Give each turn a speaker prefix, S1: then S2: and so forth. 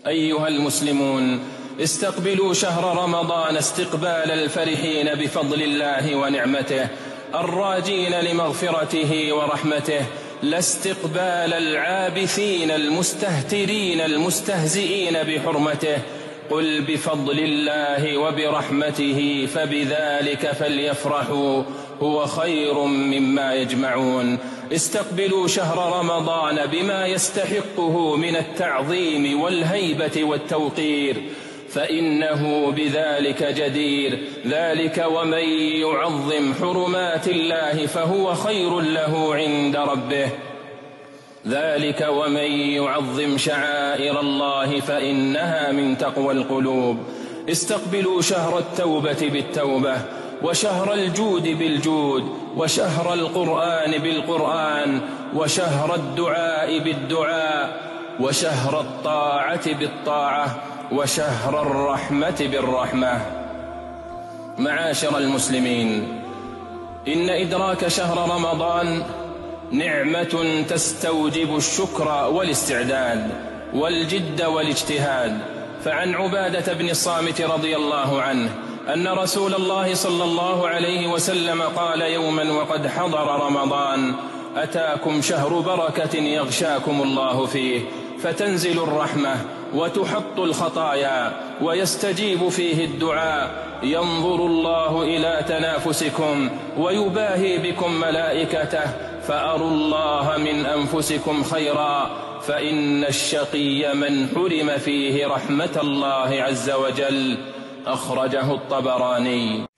S1: أيها المسلمون، استقبلوا شهر رمضان استقبال الفرحين بفضل الله ونعمته، الراجين لمغفرته ورحمته، لا استقبال العابثين المستهترين المستهزئين بحرمته. قل بفضل الله وبرحمته فبذلك فليفرحوا هو خير مما يجمعون. استقبلوا شهر رمضان بما يستحقه من التعظيم والهيبة والتوقير، فإنه بذلك جدير. ذلك ومن يعظم حرمات الله فهو خير له عند ربه. ذلك ومن يعظم شعائر الله فإنها من تقوى القلوب. استقبلوا شهر التوبة بالتوبة، وشهر الجود بالجود، وشهر القرآن بالقرآن، وشهر الدعاء بالدعاء، وشهر الطاعة بالطاعة، وشهر الرحمة بالرحمة. معاشر المسلمين، إن إدراك شهر رمضان نعمة تستوجب الشكر والاستعداد والجد والاجتهاد. فعن عبادة بن الصامت رضي الله عنه أن رسول الله صلى الله عليه وسلم قال يوما وقد حضر رمضان: أتاكم شهر بركة يغشاكم الله فيه، فتنزل الرحمة وتحط الخطايا ويستجيب فيه الدعاء، ينظر الله إلى تنافسكم ويباهي بكم ملائكته، فأروا الله من أنفسكم خيرا، فإن الشقي من حرم فيه رحمة الله عز وجل. أخرجه الطبراني.